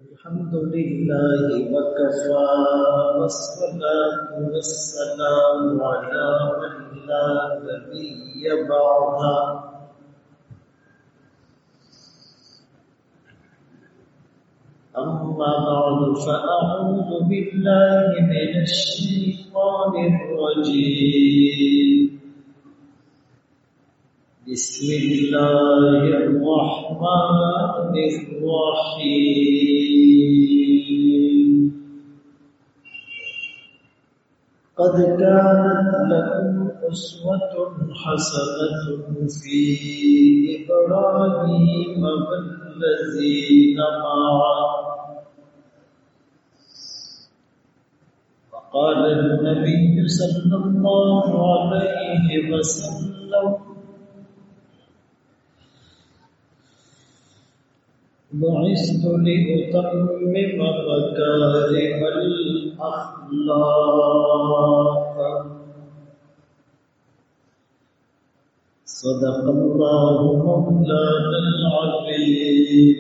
الحمد لله وكفى والصلاة والسلام على من لا نبي بعده أما بعد فأعوذ بالله من الشيطان الرجيم بسم الله الرحمن الرحيم قد كانت لكم أسوة حسنة في إبراهيم والذين معه وقال النبي صلى الله عليه وسلم بعثت لأتمم مكارم الأخلاق صدق الله مولانا العظيم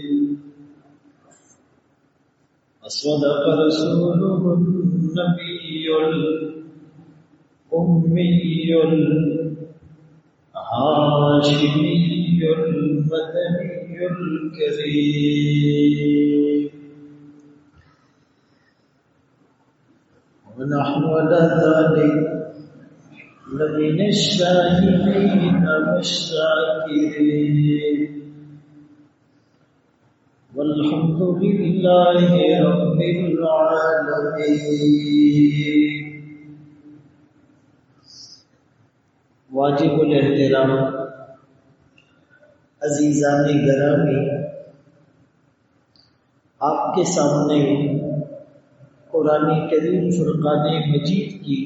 وصدق رسوله النبي الأمي الهاشمي المدني الكريم ونحن على ذلك لمن الشاهدين والشاكرين والحمد لله رب العالمين. واجب الاحترام عزیزان گرامی، آپ کے سامنے قرآن کریم فرقان مجید کی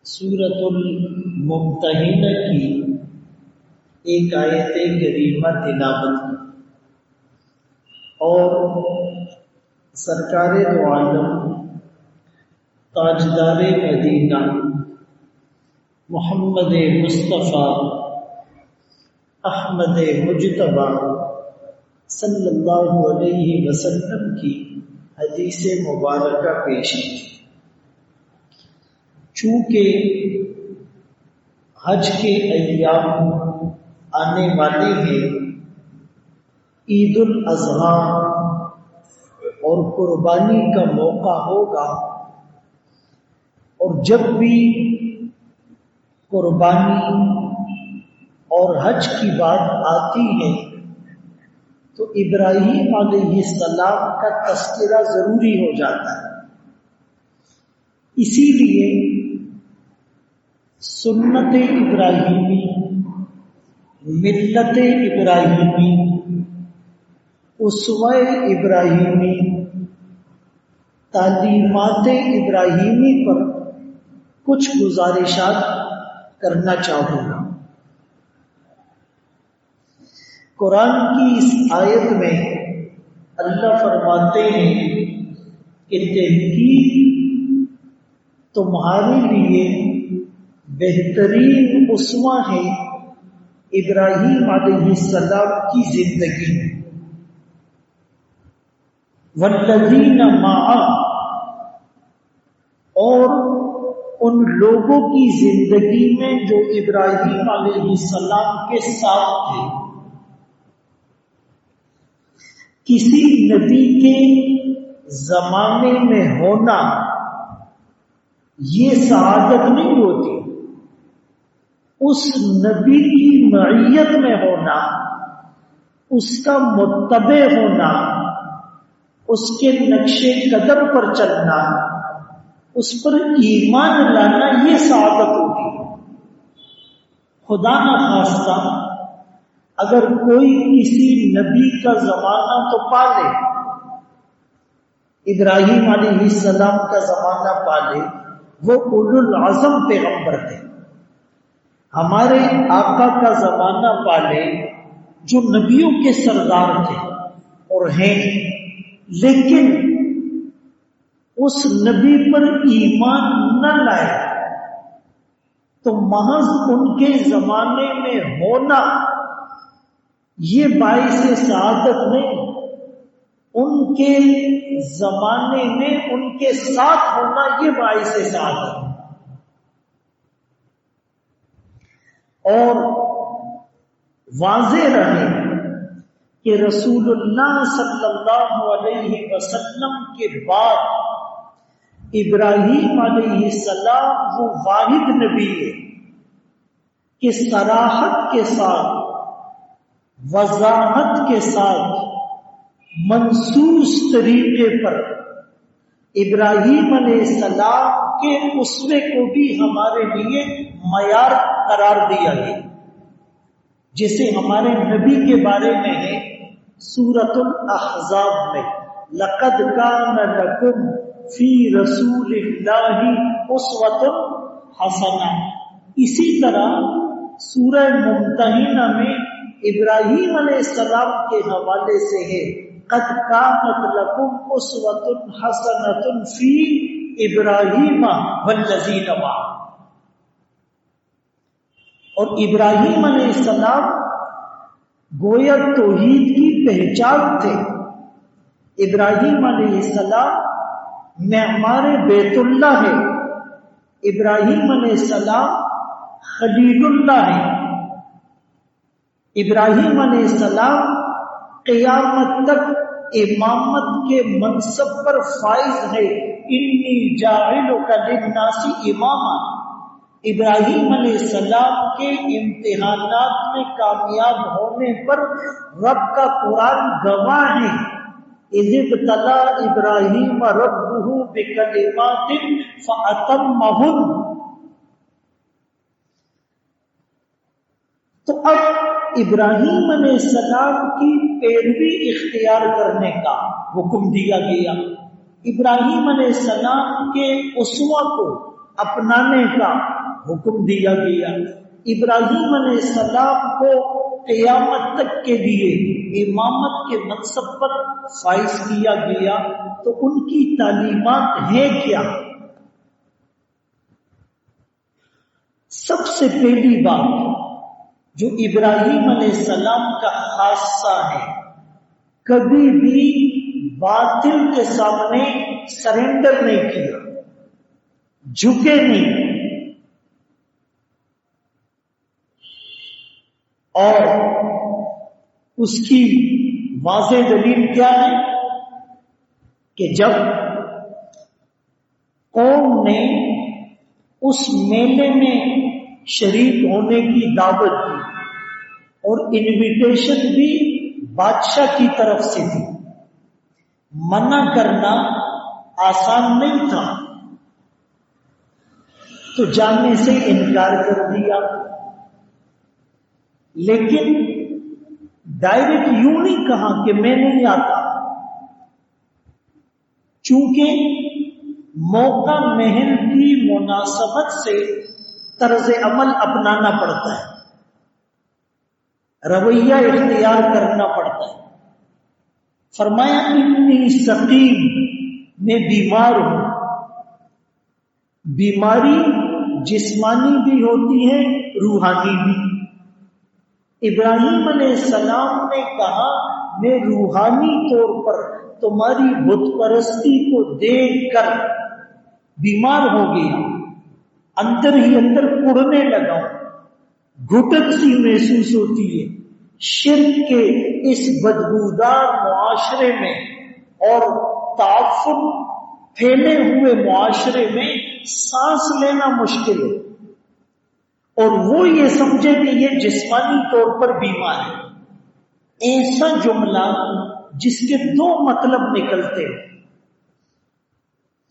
سورۃ الممتحنہ کی ایک آیت کریمہ تلاوت کی اور سرکار دو عالم تاجدار مدینہ محمد مصطفیٰ احمد مجتبی صلی اللہ علیہ وسلم کی حدیث مبارکہ پیش کی. چونکہ حج کے ایام آنے والے ہیں، عید الاضحیٰ اور قربانی کا موقع ہوگا، اور جب بھی قربانی اور حج کی بات آتی ہے تو ابراہیم علیہ السلام کا تذکرہ ضروری ہو جاتا ہے. اسی لیے سنت ابراہیمی، ملت ابراہیمی، اسوہ ابراہیمی، تعلیمات ابراہیمی پر کچھ گزارشات کرنا چاہوں گا. قرآن کی اس آیت میں اللہ فرماتے ہیں کہ تحقیق تمہارے لیے بہترین اسوہ ہے ابراہیم علیہ السلام کی زندگی میں. والذین معہ، اور ان لوگوں کی زندگی میں جو ابراہیم علیہ السلام کے ساتھ تھے. کسی نبی کے زمانے میں ہونا یہ سعادت نہیں ہوتی، اس نبی کی معیت میں ہونا، اس کا متبع ہونا، اس کے نقش قدم پر چلنا، اس پر ایمان لانا، یہ سعادت ہوتی ہے. خدا نہ خواستہ اگر کوئی کسی نبی کا زمانہ تو پا لے، ابراہیم علیہ السلام کا زمانہ پا لے، وہ اولو العزم پیغمبر تھے. ہمارے آقا کا زمانہ پا لے جو نبیوں کے سردار تھے اور ہیں، لیکن اس نبی پر ایمان نہ لائے تو محض ان کے زمانے میں ہونا یہ باعث سعادت نہیں، ان کے زمانے میں ان کے ساتھ ہونا یہ باعث سعادت ہے. اور واضح رہے کہ رسول اللہ صلی اللہ علیہ وسلم کے بعد ابراہیم علیہ السلام وہ واحد نبی ہے کہ صراحت کے ساتھ، وضاحت کے ساتھ، منصوص طریقے پر ابراہیم علیہ السلام کے اسوے کو بھی ہمارے لیے معیار قرار دیا گیا، جسے ہمارے نبی کے بارے میں ہے سورۃ الاحزاب میں لقد کان لکم فی رسول اللہ اسوۃ حسنہ. اسی طرح سورہ ممتحنہ میں ابراہیم علیہ السلام کے حوالے سے ہے قد کانت لکم اسوۃ حسنۃ فی ابراہیم والذین معہ. اور ابراہیم علیہ السلام گویا توحید کی پہچان تھے. ابراہیم علیہ السلام معمار بیت اللہ ہے، ابراہیم علیہ السلام خلیل اللہ ہے، ابراہیم علیہ السلام قیامت تک امامت کے منصب پر فائز ہے. انی جاعلک للناس اماما. ابراہیم علیہ السلام کے امتحانات میں کامیاب ہونے پر رب کا قرآن گواہ ہے. اذ ابتلی ابراہیم ربہ بکلمات فاتمہن. تو اب ابراہیم علیہ السلام کی پیروی اختیار کرنے کا حکم دیا گیا، ابراہیم علیہ السلام کے اسوہ کو اپنانے کا حکم دیا گیا. ابراہیم علیہ السلام کو قیامت تک کے لیے امامت کے منصب پر فائز کیا گیا. تو ان کی تعلیمات ہیں کیا؟ سب سے پہلی بات جو ابراہیم علیہ السلام کا خاصہ ہے، کبھی بھی باطل کے سامنے سرنڈر نہیں کیا، جھکے نہیں. اور اس کی واضح دلیل کیا ہے کہ جب قوم نے اس میلے میں شریک ہونے کی دعوت دی اور انویٹیشن بھی بادشاہ کی طرف سے تھی، منع کرنا آسان نہیں تھا، تو جانے سے انکار کر دیا. لیکن ڈائریکٹ یوں نہیں کہا کہ میں نہیں آتا، چونکہ موقع محل کی مناسبت سے طرز عمل اپنانا پڑتا ہے، رویہ اختیار کرنا پڑتا ہے. فرمایا انی سقیم، میں بیمار ہوں. بیماری جسمانی بھی ہوتی ہے، روحانی بھی. ابراہیم علیہ السلام نے کہا میں روحانی طور پر تمہاری بت پرستی کو دیکھ کر بیمار ہو گیا، اندر ہی اندر کڑنے لگا، گھٹن سی محسوس ہوتی ہے. شرک کے اس بدبودار معاشرے میں اور تعفن پھیلے ہوئے معاشرے میں سانس لینا مشکل ہے. اور وہ یہ سمجھے کہ یہ جسمانی طور پر بیمار ہے. ایسا جملہ جس کے دو مطلب نکلتے ہیں،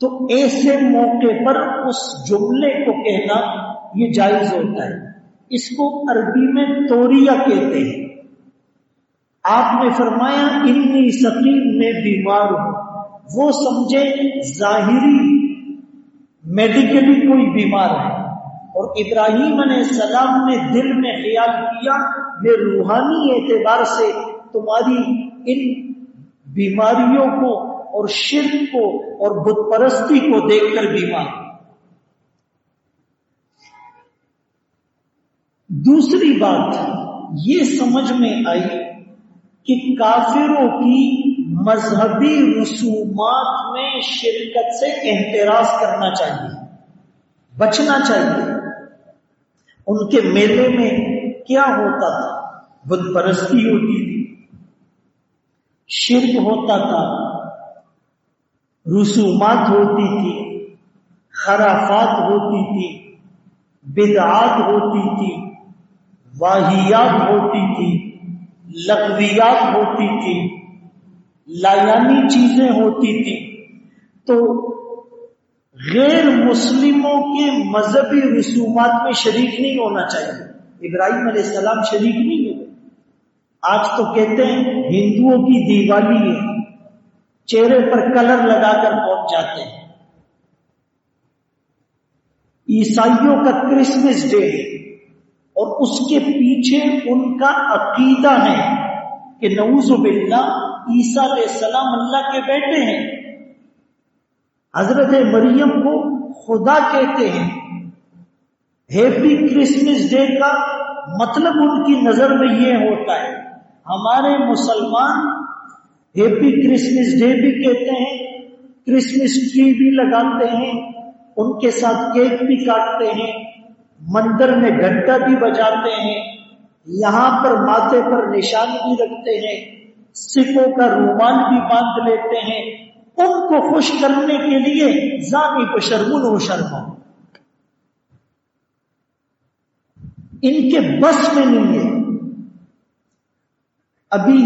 تو ایسے موقع پر اس جملے کو کہنا یہ جائز ہوتا ہے. اس کو عربی میں توریہ کہتے ہیں. آپ نے فرمایا انی سقیم، میں بیمار ہوں. وہ سمجھے ظاہری میڈیکلی کوئی بیمار ہے، اور ابراہیم علیہ السلام نے دل میں خیال کیا میں روحانی اعتبار سے تمہاری ان بیماریوں کو اور شرک کو اور بت پرستی کو دیکھ کر بیمار. دوسری بات یہ سمجھ میں آئی کہ کافروں کی مذہبی رسومات میں شرکت سے احتراز کرنا چاہیے، بچنا چاہیے۔ ان کے میلے میں کیا ہوتا تھا؟ بت پرستی ہوتی تھی، شرک ہوتا تھا، رسومات ہوتی تھی، خرافات ہوتی تھی، بدعات ہوتی تھی، واہیات ہوتی تھی، لغویات ہوتی تھی، لایانی چیزیں ہوتی تھی۔ تو غیر مسلموں کے مذہبی رسومات میں شریک نہیں ہونا چاہیے۔ ابراہیم علیہ السلام شریک نہیں ہوئے۔ آج تو کہتے ہیں ہندوؤں کی دیوالی ہے، چہرے پر کلر لگا کر پہنچ جاتے ہیں۔ عیسائیوں کا کرسمس ڈے ہے اور اس کے پیچھے ان کا عقیدہ ہے کہ نعوذ باللہ عیسیٰ علیہ السلام اللہ کے بیٹے ہیں، حضرت مریم کو خدا کہتے ہیں۔ ہیپی کرسمس ڈے کا مطلب ان کی نظر میں یہ ہوتا ہے۔ ہمارے مسلمان ہیپی کرسمس ڈے بھی کہتے ہیں، کرسمس ٹری بھی لگاتے ہیں، ان کے ساتھ کیک بھی کاٹتے ہیں، مندر میں گھنٹا بھی بجاتے ہیں، یہاں پر ماتھے پر نشان بھی رکھتے ہیں، سکھوں کا رومال بھی باندھ لیتے ہیں۔ ان کو خوش کرنے کے لیے زانی کو شرمن و شرما، ان کے بس میں نہیں ہے۔ ابھی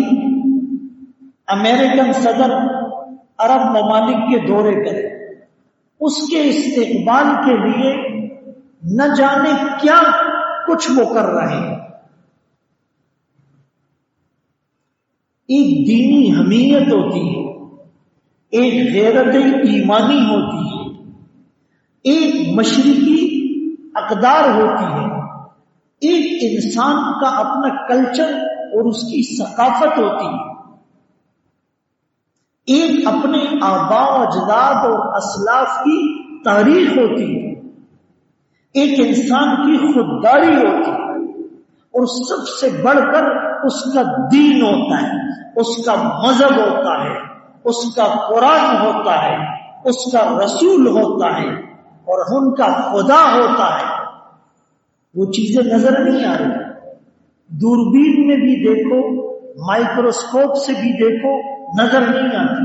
امریکن صدر عرب ممالک کے دورے کرے، اس کے استقبال کے لیے نہ جانے کیا کچھ وہ کر رہے ہیں۔ ایک دینی حمیت ہوتی ہے، ایک غیرت ایمانی ہوتی ہے، ایک مشرقی اقدار ہوتی ہے، ایک انسان کا اپنا کلچر اور اس کی ثقافت ہوتی ہے، ایک اپنے آباء و اجداد اور اسلاف کی تاریخ ہوتی ہے، ایک انسان کی خودداری ہوتی ہے، اور سب سے بڑھ کر اس کا دین ہوتا ہے، اس کا مذہب ہوتا ہے، اس کا قرآن ہوتا ہے، اس کا رسول ہوتا ہے، اور ان کا خدا ہوتا ہے۔ وہ چیزیں نظر نہیں آ رہی، دوربین میں بھی دیکھو، مائکروسکوپ سے بھی دیکھو، نظر نہیں آتی۔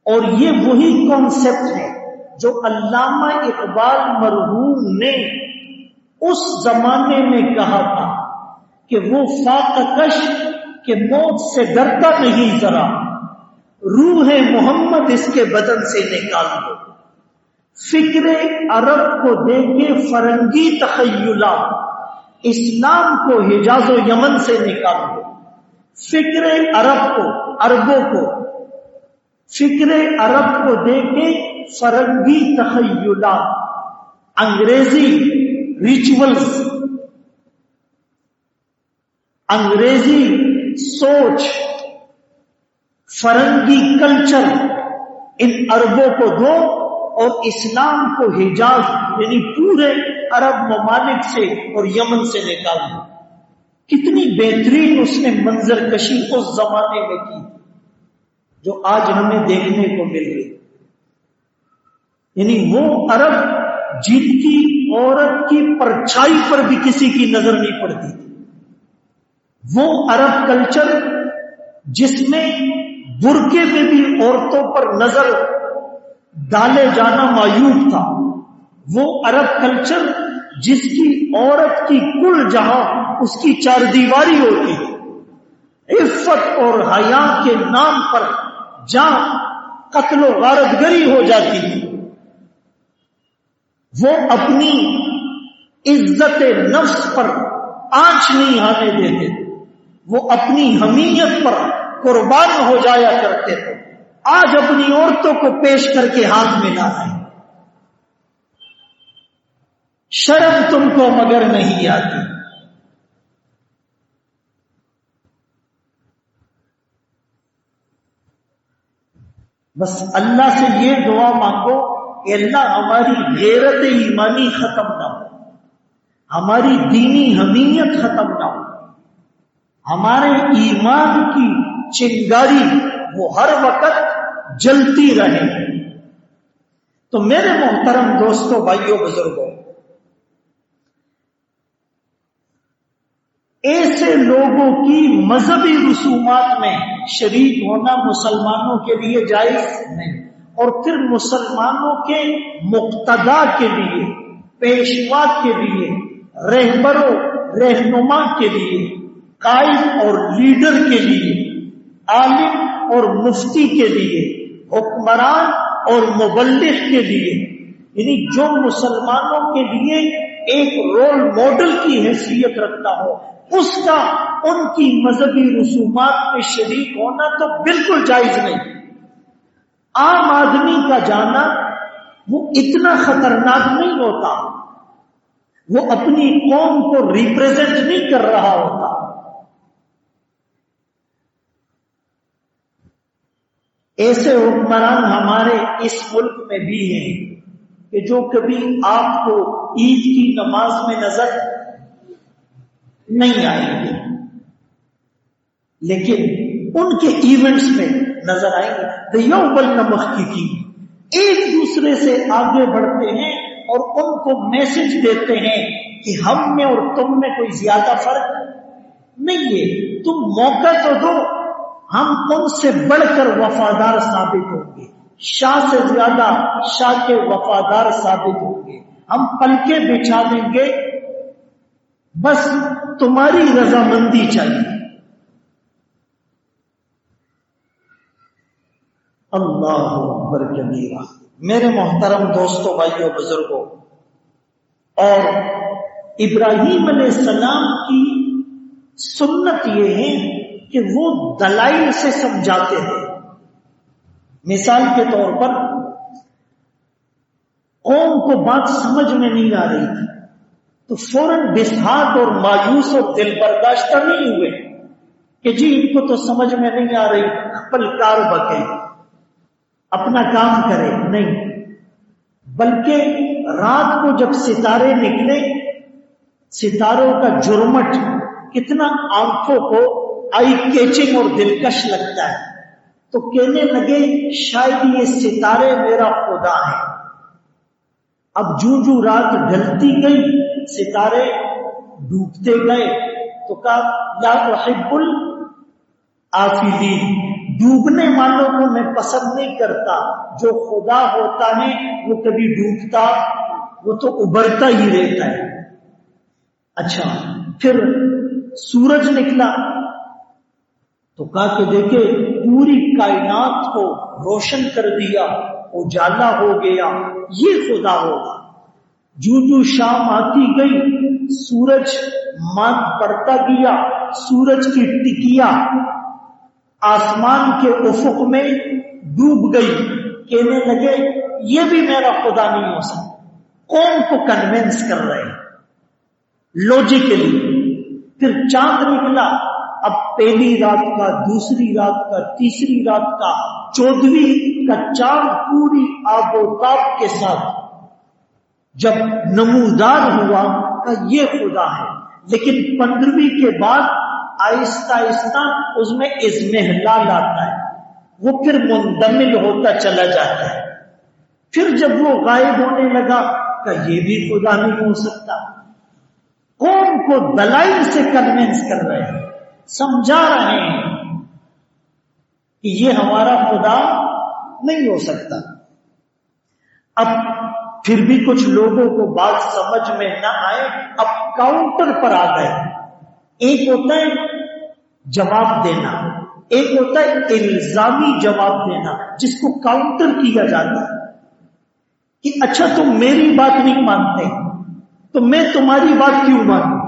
اور یہ وہی کانسیپٹ ہے جو علامہ اقبال مرحوم نے اس زمانے میں کہا تھا کہ وہ فاقہ کش کہ موت سے ڈرتا نہیں ذرا، روح محمد اس کے بدن سے نکال دو، فکر عرب کو دے کے فرنگی تخیلات، اسلام کو حجاز و یمن سے نکال دو، فکر عرب کو، عربوں کو، فکر عرب کو دے کے فرنگی تخیلات، انگریزی ریچولز، انگریزی سوچ، فرنگی کلچر، ان عربوں کو دو اور اسلام کو حجاز یعنی پورے عرب ممالک سے اور یمن سے نکال دو۔ کتنی بہترین اس نے منظر کشی اس زمانے میں کی جو آج ہمیں دیکھنے کو مل رہی، یعنی وہ عرب جن کی عورت کی پرچھائی پر بھی کسی کی نظر نہیں پڑتی تھی، وہ عرب کلچر جس میں برقعے میں بھی عورتوں پر نظر ڈالے جانا معیوب تھا، وہ عرب کلچر جس کی عورت کی کل جہاں اس کی چار دیواری ہوتی تھی، عفت اور حیا کے نام پر جہاں قتل و غارت گری ہو جاتی تھی، وہ اپنی عزت نفس پر آنچ نہیں آنے دیتے تھے، وہ اپنی حمیت پر قربان ہو جایا کرتے تھے۔ آج اپنی عورتوں کو پیش کر کے ہاتھ میں لا رہے ہیں، شرم تم کو مگر نہیں آتی۔ بس اللہ سے یہ دعا مانگو کہ اللہ ہماری غیرت ایمانی ختم نہ ہو، ہماری دینی حمیت ختم نہ ہو، ہمارے ایمان کی چنگاری وہ ہر وقت جلتی رہے۔ تو میرے محترم دوستوں، بھائیوں، بزرگوں، ایسے لوگوں کی مذہبی رسومات میں شریک ہونا مسلمانوں کے لیے جائز نہیں، اور پھر مسلمانوں کے مقتدا کے لیے، پیشوا کے لیے، رہبر و رہنما کے لیے، قائد اور لیڈر کے لیے، عالم اور مفتی کے لیے، حکمران اور مبلغ کے لیے، یعنی جو مسلمانوں کے لیے ایک رول ماڈل کی حیثیت رکھتا ہو، اس کا ان کی مذہبی رسومات میں شریک ہونا تو بالکل جائز نہیں۔ عام آدمی کا جانا وہ اتنا خطرناک نہیں ہوتا، وہ اپنی قوم کو ریپریزنٹ نہیں کر رہا ہوتا۔ ایسے حکمران ہمارے اس ملک میں بھی ہیں کہ جو کبھی آپ کو عید کی نماز میں نظر نہیں آئیں گے، لیکن ان کے ایونٹس میں نظر آئیں گے۔ دیوبل نمک کی ایک دوسرے سے آگے بڑھتے ہیں اور ان کو میسج دیتے ہیں کہ ہم میں اور تم میں کوئی زیادہ فرق نہیں ہے، تم موقع تو دو، ہم ان سے بڑھ کر وفادار ثابت ہوں گے، شاہ سے زیادہ شاہ کے وفادار ثابت ہوں گے، ہم پلکیں بچھا دیں گے، بس تمہاری رضامندی چاہیے۔ اللہ اکبر کبیرہ۔ میرے محترم دوستوں، بھائیوں، بزرگوں، اور ابراہیم علیہ السلام کی سنت یہ ہے کہ وہ دلائل سے سمجھاتے ہیں۔ مثال کے طور پر قوم کو بات سمجھ میں نہیں آ رہی تھی تو فوراً بسحاق اور مایوس اور دل برداشتہ نہیں ہوئے کہ جی ان کو تو سمجھ میں نہیں آ رہی، خپل کار بکے، اپنا کام کرے، نہیں، بلکہ رات کو جب ستارے نکلے، ستاروں کا جرمٹ کتنا آنکھوں کو آئی کیچنگ اور دلکش لگتا ہے، تو کہنے لگے شاید یہ ستارے میرا خدا ہے۔ اب جو رات ڈھلتی گئی، ستارے ڈوبتے گئے، تو کہا لا احب الآفلین، ڈوبنے والوں کو میں پسند نہیں کرتا، جو خدا ہوتا ہے وہ کبھی ڈوبتا، وہ تو ابھرتا ہی رہتا ہے۔ اچھا، پھر سورج نکلا تو کہا کہ دیکھیں پوری کائنات کو روشن کر دیا، اجالا ہو گیا، یہ خدا ہوگا۔ جو شام آتی گئی، سورج ماند پڑتا گیا، سورج کی ٹکیا آسمان کے افق میں ڈوب گئی، کہنے لگے یہ بھی میرا خدا نہیں ہو سکتا۔ قوم کو کنونس کر رہے ہیں لوجیکلی۔ پھر چاند نکلا، اب پہلی رات کا، دوسری رات کا، تیسری رات کا، 14ویں کا چاند پوری آب و تاب کے ساتھ جب نمودار ہوا کہ یہ خدا ہے، لیکن 15ویں کے بعد آہستہ آہستہ اس میں اضمحلال آتا ہے، وہ پھر مندمل ہوتا چلا جاتا ہے۔ پھر جب وہ غائب ہونے لگا کہ یہ بھی خدا نہیں ہو سکتا۔ قوم کو دلائل سے کنونس کر رہے ہیں، سمجھا رہے ہیں کہ یہ ہمارا خدا نہیں ہو سکتا۔ اب پھر بھی کچھ لوگوں کو بات سمجھ میں نہ آئے، اب کاؤنٹر پر آ گئے۔ ایک ہوتا ہے جواب دینا، ایک ہوتا ہے الزامی جواب دینا، جس کو کاؤنٹر کیا جاتا ہے کہ اچھا تم میری بات نہیں مانتے تو میں تمہاری بات کیوں مانوں؟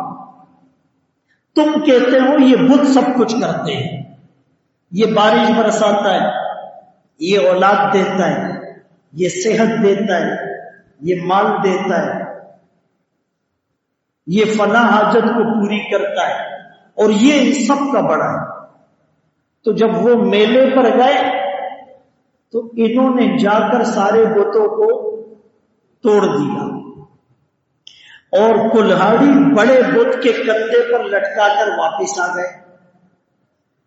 تم کہتے ہو یہ بت سب کچھ کرتے ہیں، یہ بارش برساتا ہے، یہ اولاد دیتا ہے، یہ صحت دیتا ہے، یہ مال دیتا ہے، یہ فلاں حاجت کو پوری کرتا ہے، اور یہ ان سب کا بڑا ہے۔ تو جب وہ میلے پر گئے تو انہوں نے جا کر سارے بتوں کو توڑ دیا اور کلہاڑی بڑے بت کے کندھے پر لٹکا کر واپس آ گئے۔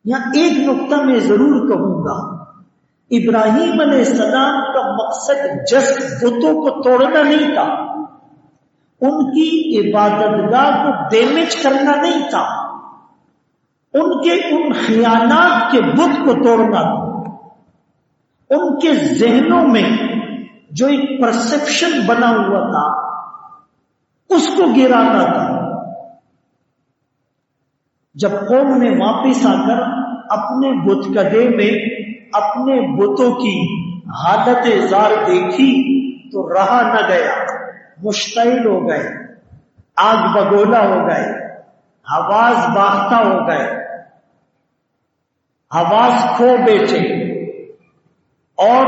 یہاں ایک نقطہ میں ضرور کہوں گا، ابراہیم علیہ السلام کا مقصد جسٹ بتوں کو توڑنا نہیں تھا، ان کی عبادت گاہ کو ڈیمیج کرنا نہیں تھا، ان کے ان خیانات کے بت کو توڑنا تھا، ان کے ذہنوں میں جو ایک پرسپشن بنا ہوا تھا اس کو گرانا تھا۔ جب قوم نے واپس آ کر اپنے بت کدے میں اپنے بتوں کی حالت زار دیکھی تو رہا نہ گیا، مشتعل ہو گئے، آگ بگولا ہو گئے، حواس باختہ ہو گئے، حواس کھو بیٹھے اور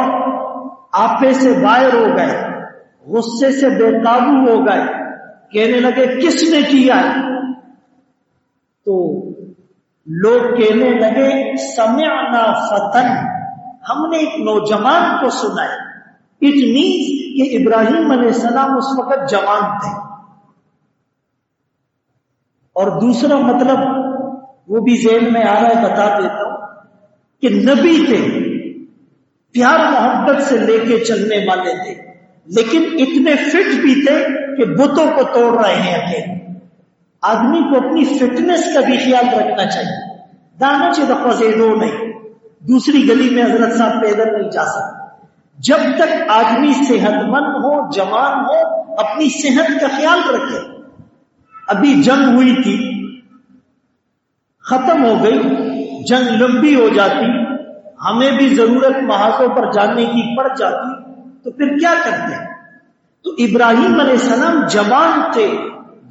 آپے سے باہر ہو گئے، غصے سے بے قابو ہو گئے، کہنے لگے کس نے کیا ہے؟ تو لوگ کہنے لگے سمعنا فتن، ہم نے ایک نوجوان کو سنا ہے۔ اٹ مینس کہ ابراہیم علیہ السلام اس وقت جوان تھے۔ اور دوسرا مطلب وہ بھی ذہن میں آ رہا ہے، بتا دیتا ہوں کہ نبی تھے، پیار محبت سے لے کے چلنے والے تھے، لیکن اتنے فٹ بھی تھے کہ بتوں کو توڑ رہے ہیں اکیلے۔ آدمی کو اپنی فٹنس کا بھی خیال رکھنا چاہیے، دانا چیزوں نہیں، دوسری گلی میں حضرت صاحب پیدل نہیں جا سکتے۔ جب تک آدمی صحت مند ہو، جوان ہو، اپنی صحت کا خیال رکھے۔ ابھی جنگ ہوئی تھی، ختم ہو گئی، جنگ لمبی ہو جاتی، ہمیں بھی ضرورت محاذوں پر جانے کی پڑ جاتی تو پھر کیا کرتے؟ تو ابراہیم علیہ السلام جوان تھے،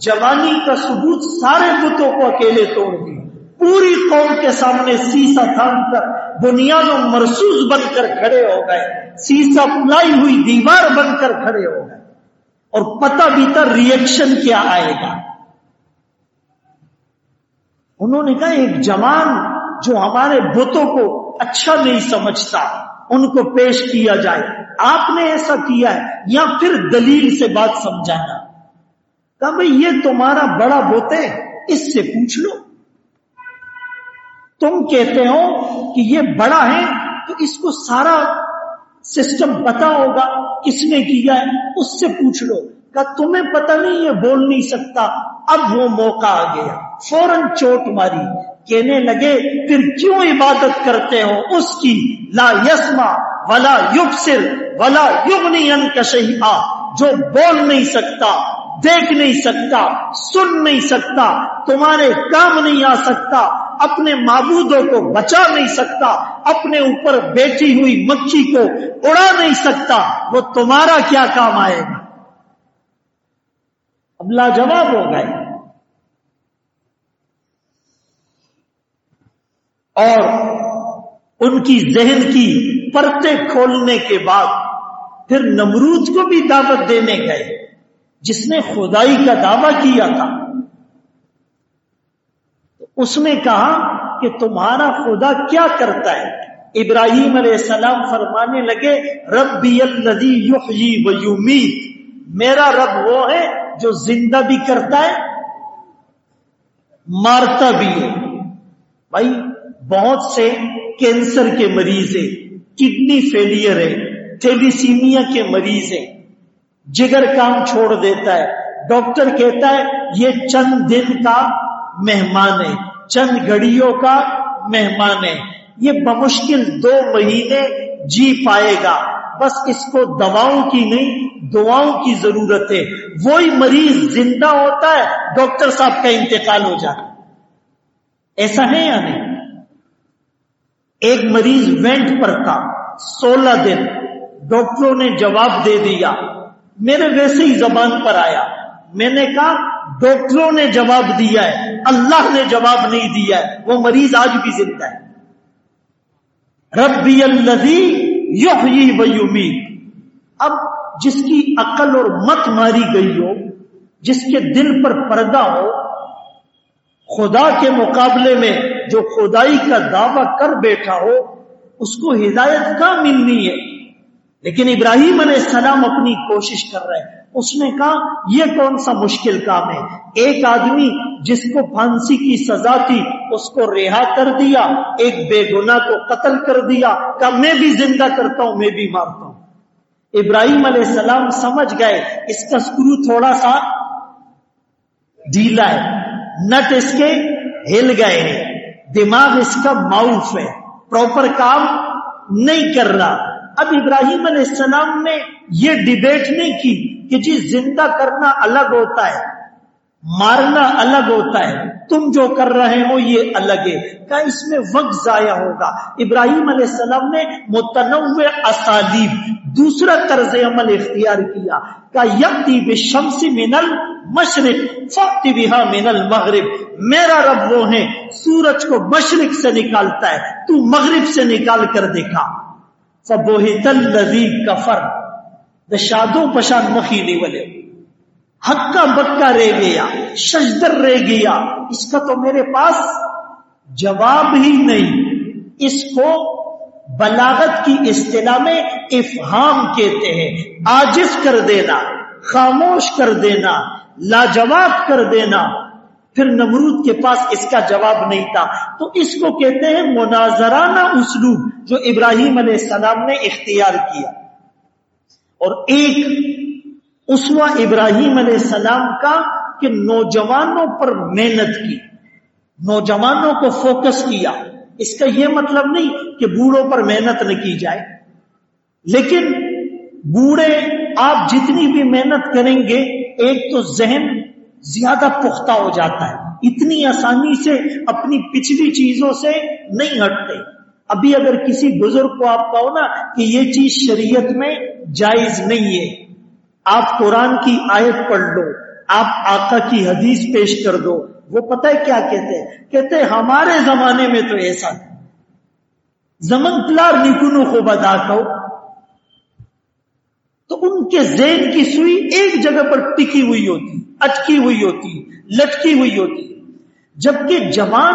جوانی کا ثبوت سارے بتوں کو اکیلے توڑ دی، پوری قوم کے سامنے سیسا تھام کر بنیاد و مرصوص بن کر کھڑے ہو گئے، سیسا پلائی ہوئی دیوار بن کر کھڑے ہو گئے، اور پتہ بھی تھا ریئیکشن کیا آئے گا۔ انہوں نے کہا ایک جوان جو ہمارے بتوں کو اچھا نہیں سمجھتا ان کو پیش کیا جائے، آپ نے ایسا کیا ہے یا پھر دلیل سے بات سمجھانا؟ کہا بھئی یہ تمہارا بڑا بت ہے، اس سے پوچھ لو، تم کہتے ہو کہ یہ بڑا ہے تو اس کو سارا سسٹم پتا ہوگا کس نے کیا ہے، اس سے پوچھ لو۔ کہا تمہیں پتہ نہیں یہ بول نہیں سکتا، اب وہ موقع آ گیا، فوراً چوٹ ماری، کہنے لگے پھر کیوں عبادت کرتے ہو اس کی، لا یسمع ولا یبصر ولا یغنی عنک شیئا، جو بول نہیں سکتا، دیکھ نہیں سکتا، سن نہیں سکتا، تمہارے کام نہیں آ سکتا، اپنے معبودوں کو بچا نہیں سکتا، اپنے اوپر بیٹھی ہوئی مکھی کو اڑا نہیں سکتا، وہ تمہارا کیا کام آئے گا؟ اب لاجواب ہو گئے۔ اور ان کی ذہن کی پرتیں کھولنے کے بعد پھر نمرود کو بھی دعوت دینے گئے، جس نے خدائی کا دعویٰ کیا تھا۔ اس نے کہا کہ تمہارا خدا کیا کرتا ہے؟ ابراہیم علیہ السلام فرمانے لگے ربی الذی یحیی و یمیت، میرا رب وہ ہے جو زندہ بھی کرتا ہے مارتا بھی ہے۔ بھائی بہت سے کینسر کے مریض ہیں، کڈنی فیلئر ہے، تھیلیسیمیا کے مریض ہیں، جگر کام چھوڑ دیتا ہے، ڈاکٹر کہتا ہے یہ چند دن کا مہمان ہے، چند گھڑیوں کا مہمان ہے، یہ بمشکل 2 مہینے جی پائے گا، بس اس کو دواؤں کی نہیں دعاؤں کی ضرورت ہے۔ وہی مریض زندہ ہوتا ہے، ڈاکٹر صاحب کا انتقال ہو جاتا ہے۔ ایسا ہے یا نہیں؟ ایک مریض وینٹ پر تھا 16 دن، ڈاکٹروں نے جواب دے دیا، میرے ویسے ہی زبان پر آیا، میں نے کہا ڈاکٹروں نے جواب دیا ہے، اللہ نے جواب نہیں دیا ہے، وہ مریض آج بھی زندہ ہے۔ ربی الذی یحیی و یمیت۔ اب جس کی عقل اور مت ماری گئی ہو، جس کے دل پر پردہ ہو، خدا کے مقابلے میں جو خدائی کا دعویٰ کر بیٹھا ہو، اس کو ہدایت کہاں ملنی ہے؟ لیکن ابراہیم علیہ السلام اپنی کوشش کر رہے ہیں۔ اس نے کہا یہ کون سا مشکل کام ہے؟ ایک آدمی جس کو پھانسی کی سزا تھی اس کو رہا کر دیا، ایک بے گناہ کو قتل کر دیا، کہا میں بھی زندہ کرتا ہوں، میں بھی مارتا ہوں۔ ابراہیم علیہ السلام سمجھ گئے اس کا سکرو تھوڑا سا ڈھیلا ہے، نٹ اس کے ہل گئے ہیں، دماغ اس کا معاف ہے، پراپر کام نہیں کر رہا۔ اب ابراہیم علیہ السلام نے یہ ڈیبیٹ نہیں کی کہ جی زندہ کرنا الگ ہوتا ہے، مارنا الگ ہوتا ہے، تم جو کر رہے ہو یہ الگ ہے، کہ اس میں وقت ضائع ہوگا۔ ابراہیم علیہ السلام نے متنوع اسالیب، دوسرا طرز عمل اختیار کیا کہ یأتی بالشمس من المشرق فأتی بها من المغرب، میرا رب وہ ہے سورج کو مشرق سے نکالتا ہے، تو مغرب سے نکال کر دکھا۔ فبہت الذی کفر، دشادوں پشان مخیلی والے ہکا بکا رہ گیا، شجدر رہ گیا، اس کا تو میرے پاس جواب ہی نہیں۔ اس کو بلاغت کی اصطلاح میں افہام کہتے ہیں، عاجز کر دینا، خاموش کر دینا، لاجواب کر دینا۔ پھر نمرود کے پاس اس کا جواب نہیں تھا، تو اس کو کہتے ہیں مناظرانہ اسلوب جو ابراہیم علیہ السلام نے اختیار کیا۔ اور ایک اسوہ ابراہیم علیہ السلام کا کہ نوجوانوں پر محنت کی، نوجوانوں کو فوکس کیا۔ اس کا یہ مطلب نہیں کہ بوڑھوں پر محنت نہ کی جائے، لیکن بوڑھے آپ جتنی بھی محنت کریں گے ایک تو ذہن زیادہ پختہ ہو جاتا ہے، اتنی آسانی سے اپنی پچھلی چیزوں سے نہیں ہٹتے۔ ابھی اگر کسی بزرگ کو آپ کہو نا کہ یہ چیز شریعت میں جائز نہیں ہے، آپ قرآن کی آیت پڑھ لو، آپ آقا کی حدیث پیش کر دو، وہ پتہ ہے کیا کہتے ہیں؟ کہتے ہیں ہمارے زمانے میں تو ایسا تھا، زمن پلار نکنو کو بدا کو۔ تو ان کے ذہن کی سوئی ایک جگہ پر ٹکی ہوئی ہوتی، اٹکی ہوئی ہوتی، لٹکی ہوئی ہوتی، جبکہ جوان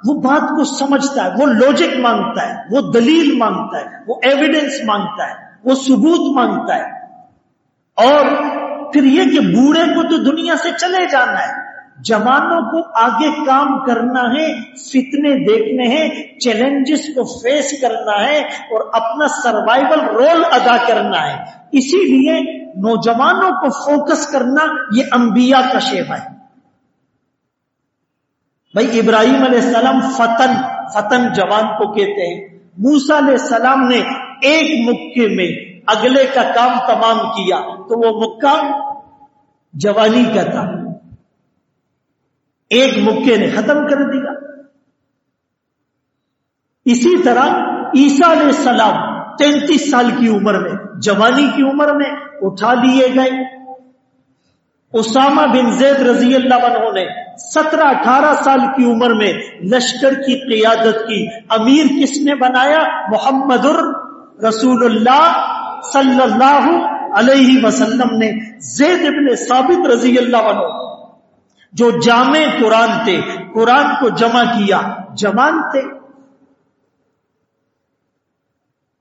وہ بات کو سمجھتا ہے، وہ لوجک مانگتا ہے، وہ دلیل مانگتا ہے، وہ ایویڈنس مانگتا ہے، وہ ثبوت مانگتا ہے۔ اور پھر یہ کہ بوڑھے کو تو دنیا سے چلے جانا ہے، جوانوں کو آگے کام کرنا ہے، فتنے دیکھنے ہیں، چیلنجز کو فیس کرنا ہے اور اپنا سروائیول رول ادا کرنا ہے۔ اسی لیے نوجوانوں کو فوکس کرنا یہ انبیاء کا شیوا ہے۔ بھائی ابراہیم علیہ السلام فتن جوان کو کہتے ہیں، موسیٰ علیہ السلام نے ایک مکے میں اگلے کا کام تمام کیا تو وہ مکہ جوانی کا تھا، ایک مکے نے ختم کر دیا۔ اسی طرح عیسیٰ علیہ السلام 33 سال کی عمر میں، جوانی کی عمر میں اٹھا لیے گئے۔ اسامہ بن زید رضی اللہ عنہ نے 17-18 سال کی عمر میں لشکر کی قیادت کی، امیر کس نے بنایا؟ محمد رسول اللہ صلی اللہ علیہ وسلم نے۔ زید بن ثابت رضی اللہ عنہ جو جامع قرآن تھے، قرآن کو جمع کیا، جوان تھے۔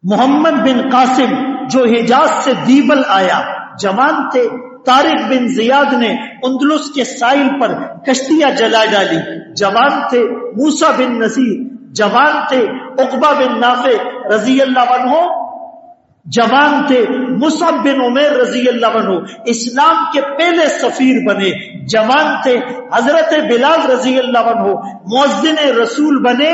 محمد بن قاسم جو حجاز سے دیبل آیا، جوان تھے۔ طارق بن زیاد نے اندلس کے ساحل پر کشتیاں جلا ڈالی، جوان تھے۔ موسیٰ بن نصیر جوان تھے۔ عقبہ بن نافع رضی اللہ عنہ جوان تھے۔ مصعب بن عمیر رضی اللہ عنہ اسلام کے پہلے سفیر بنے، جوان تھے۔ حضرت بلال رضی اللہ عنہ مؤذن رسول بنے،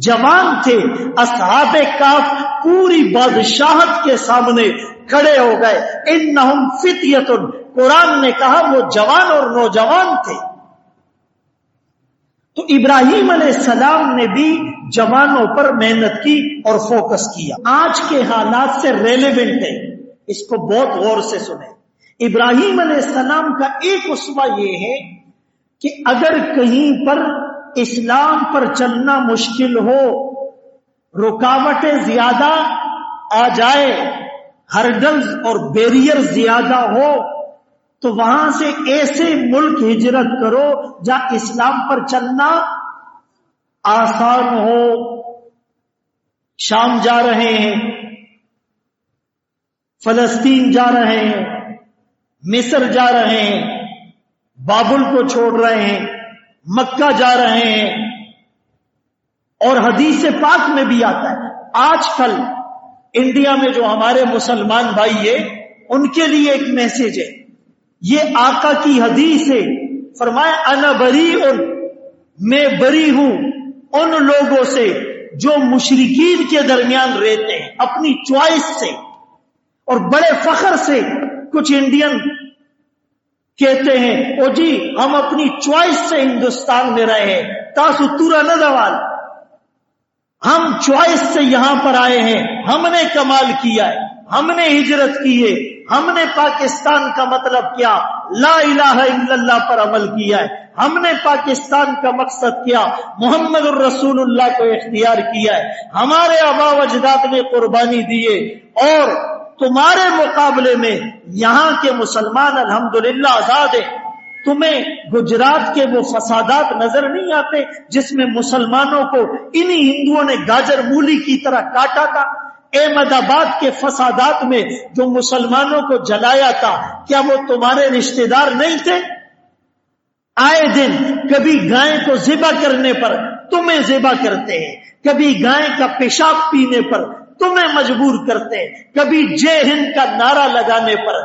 جوان تھے۔ اصحاب کہف پوری بادشاہت کے سامنے کھڑے ہو گئے، انہم فتیۃ، قرآن نے کہا وہ جوان اور نوجوان تھے۔ تو ابراہیم علیہ السلام نے بھی جوانوں پر محنت کی اور فوکس کیا۔ آج کے حالات سے ریلیونٹ ہے، اس کو بہت غور سے سنیں۔ ابراہیم علیہ السلام کا ایک اسوہ یہ ہے کہ اگر کہیں پر اسلام پر چلنا مشکل ہو، رکاوٹیں زیادہ آ جائے، ہرڈلز اور بیریئر زیادہ ہو، تو وہاں سے ایسے ملک ہجرت کرو جہاں اسلام پر چلنا آسان ہو۔ شام جا رہے ہیں، فلسطین جا رہے ہیں، مصر جا رہے ہیں، بابل کو چھوڑ رہے ہیں، مکہ جا رہے ہیں، اور حدیث پاک میں بھی آتا ہے. آج کل انڈیا میں جو ہمارے مسلمان بھائی ہیں ان کے لیے ایک میسج ہے، یہ آقا کی حدیث ہے. فرمایا انا بری، اور میں بری ہوں ان لوگوں سے جو مشرکین کے درمیان رہتے ہیں اپنی چوائس سے. اور بڑے فخر سے کچھ انڈین کہتے ہیں او جی ہم اپنی چوائس سے ہندوستان میں رہے ہیں، تاسو تورا نہ دوال، ہم چوائس سے یہاں پر آئے ہیں، ہم نے کمال کیا ہے، ہم نے ہجرت کی ہے، ہم نے پاکستان کا مطلب کیا لا الہ الا اللہ پر عمل کیا ہے، ہم نے پاکستان کا مقصد کیا محمد الرسول اللہ کو اختیار کیا ہے، ہمارے آبا و اجداد نے قربانی دیے. اور تمہارے مقابلے میں یہاں کے مسلمان الحمدللہ آزاد ہیں. تمہیں گجرات کے وہ فسادات نظر نہیں آتے جس میں مسلمانوں کو انہی ہندوؤں نے گاجر مولی کی طرح کاٹا تھا؟ احمد آباد کے فسادات میں جو مسلمانوں کو جلایا تھا کیا وہ تمہارے رشتہ دار نہیں تھے؟ آئے دن کبھی گائے کو ذبح کرنے پر تمہیں ذبح کرتے ہیں، کبھی گائے کا پیشاب پینے پر تمہیں مجبور کرتے ہیں، کبھی جے ہند کا نعرہ لگانے پر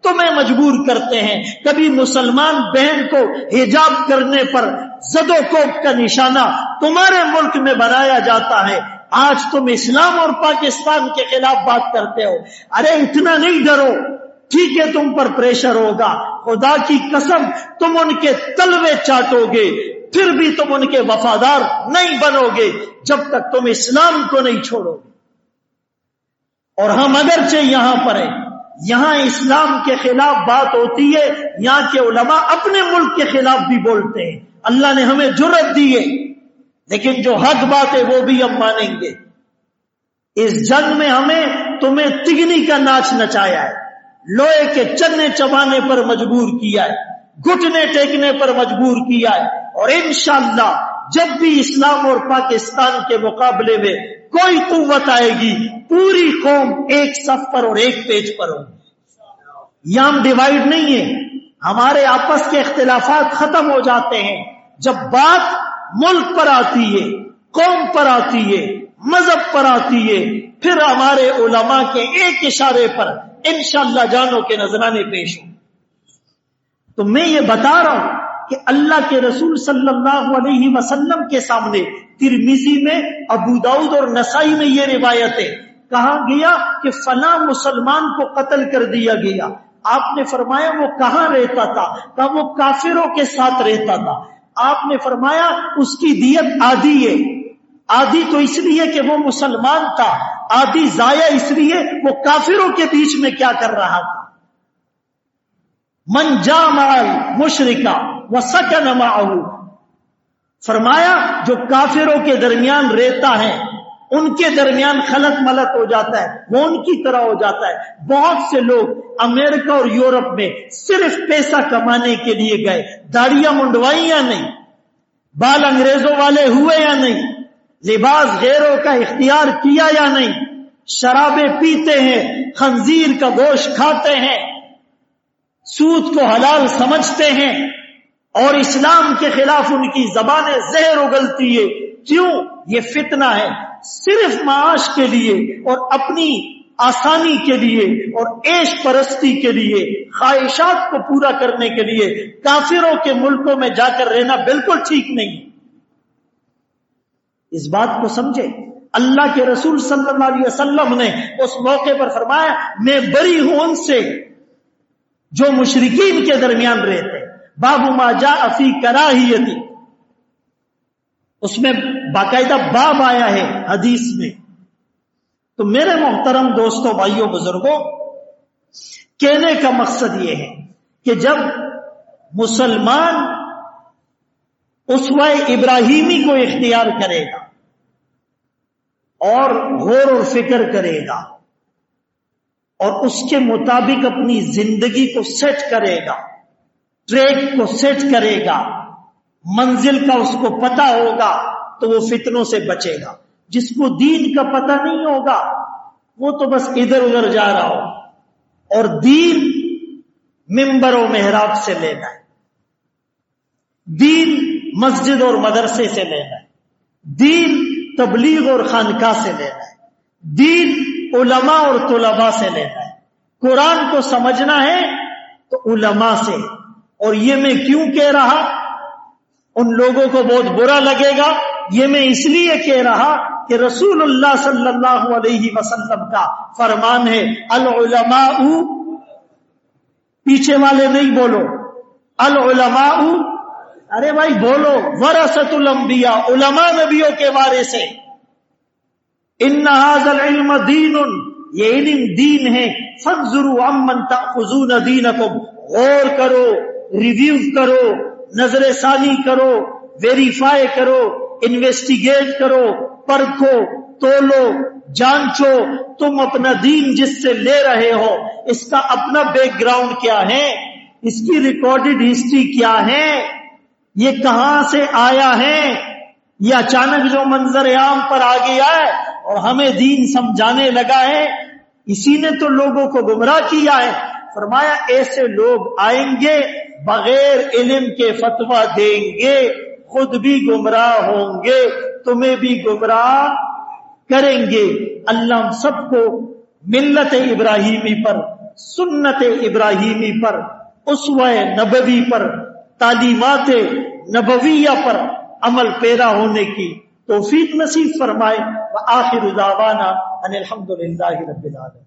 تمہیں مجبور کرتے ہیں، کبھی مسلمان بہن کو حجاب کرنے پر زد و کوب کا نشانہ تمہارے ملک میں بنایا جاتا ہے. آج تم اسلام اور پاکستان کے خلاف بات کرتے ہو. ارے اتنا نہیں ڈرو، ٹھیک ہے تم پر پریشر ہوگا، خدا کی قسم تم ان کے تلوے چاٹو گے، پھر بھی تم ان کے وفادار نہیں بنو گے جب تک تم اسلام کو نہیں چھوڑو گے. اور ہم اگرچہ یہاں پر ہیں، یہاں اسلام کے خلاف بات ہوتی ہے، یہاں کے علماء اپنے ملک کے خلاف بھی بولتے ہیں، اللہ نے ہمیں جرأت دی ہے، لیکن جو حق بات ہے وہ بھی ہم مانیں گے. اس جنگ میں ہمیں تمہیں تگنی کا ناچ نچایا ہے، لوہے کے چنے چبانے پر مجبور کیا ہے، گھٹنے ٹیکنے پر مجبور کیا ہے. اور انشاءاللہ جب بھی اسلام اور پاکستان کے مقابلے میں کوئی قوت آئے گی پوری قوم ایک صف پر اور ایک پیج پر ہوگی. یہاں ہم ڈیوائیڈ نہیں ہیں، ہمارے آپس کے اختلافات ختم ہو جاتے ہیں جب بات ملک پر آتی ہے، قوم پر آتی ہے، مذہب پر آتی ہے، پھر ہمارے علماء کے ایک اشارے پر انشاءاللہ جانوں کے نذرانے پیش ہوں. تو میں یہ بتا رہا ہوں کہ اللہ کے رسول صلی اللہ علیہ وسلم کے سامنے ترمذی میں، ابو داؤد اور نسائی میں یہ روایت ہے، کہا گیا کہ فلاں مسلمان کو قتل کر دیا گیا. آپ نے فرمایا وہ کہاں رہتا تھا؟ کہا وہ کافروں کے ساتھ رہتا تھا. آپ نے فرمایا اس کی دیت آدھی ہے. آدھی تو اس لیے کہ وہ مسلمان تھا، آدھی ضائع اس لیے وہ کافروں کے بیچ میں کیا کر رہا تھا. من جامع المشرک وسکن معه، فرمایا جو کافروں کے درمیان رہتا ہے ان کے درمیان خلط ملط ہو جاتا ہے، وہ ان کی طرح ہو جاتا ہے. بہت سے لوگ امریکہ اور یورپ میں صرف پیسہ کمانے کے لیے گئے، داڑیاں منڈوائی یا نہیں، بال انگریزوں والے ہوئے یا نہیں، لباس غیروں کا اختیار کیا یا نہیں، شرابیں پیتے ہیں، خنزیر کا گوشت کھاتے ہیں، سود کو حلال سمجھتے ہیں، اور اسلام کے خلاف ان کی زبانیں زہر اگلتی ہے. کیوں؟ یہ فتنہ ہے. صرف معاش کے لیے اور اپنی آسانی کے لیے اور عیش پرستی کے لیے، خواہشات کو پورا کرنے کے لیے کافروں کے ملکوں میں جا کر رہنا بالکل ٹھیک نہیں. اس بات کو سمجھے. اللہ کے رسول صلی اللہ علیہ وسلم نے اس موقع پر فرمایا میں بری ہوں ان سے جو مشرکین کے درمیان رہتے. باب ما جاء فی کراہیتی، اس میں باقاعدہ باب آیا ہے حدیث میں. تو میرے محترم دوستوں، بھائیوں، بزرگوں، کہنے کا مقصد یہ ہے کہ جب مسلمان اسوہ ابراہیمی کو اختیار کرے گا اور غور و فکر کرے گا اور اس کے مطابق اپنی زندگی کو سیٹ کرے گا، ٹریک کو سیٹ کرے گا، منزل کا اس کو پتا ہوگا، تو وہ فتنوں سے بچے گا. جس کو دین کا پتہ نہیں ہوگا وہ تو بس ادھر ادھر جا رہا ہو. اور دین ممبر و محراب سے لینا ہے، دین مسجد اور مدرسے سے لینا ہے، دین تبلیغ اور خانقاہ سے لینا ہے، دین علماء اور طلباء سے لینا ہے، قرآن کو سمجھنا ہے تو علماء سے۔ اور یہ میں کیوں کہہ رہا، ان لوگوں کو بہت برا لگے گا، یہ میں اس لیے کہہ رہا کہ رسول اللہ صلی اللہ علیہ وسلم کا فرمان ہے العلماء، پیچھے والے نہیں بولو، العلماء، ارے بھائی بولو، ورثۃ الانبیاء، علماء نبیوں کے وارث ہیں، ان ھذا العلم دین، یہ علم دین ہے، فانظروا عمن تأخذون دینکم، غور کرو، ریویو کرو، نظر ثانی کرو، ویریفائی کرو، انویسٹیگیٹ کرو، پرکھو، تولو، جانچو، تم اپنا دین جس سے لے رہے ہو اس کا اپنا بیک گراؤنڈ کیا ہے، اس کی ریکارڈڈ ہسٹری کیا ہے، یہ کہاں سے آیا ہے، یہ اچانک جو منظر عام پر آ گیا ہے اور ہمیں دین سمجھانے لگا ہے، اسی نے تو لوگوں کو گمراہ کیا ہے۔ فرمایا ایسے لوگ آئیں گے بغیر علم کے فتویٰ دیں گے، خود بھی گمراہ ہوں گے، تمہیں بھی گمراہ کریں گے۔ اللہ ہم سب کو ملت ابراہیمی پر، سنت ابراہیمی پر، اسوہ نبوی پر، تعلیمات نبویہ پر عمل پیرا ہونے کی توفیق نصیب فرمائے۔ وآخر دعوانا ان الحمد للہ رب العالمین۔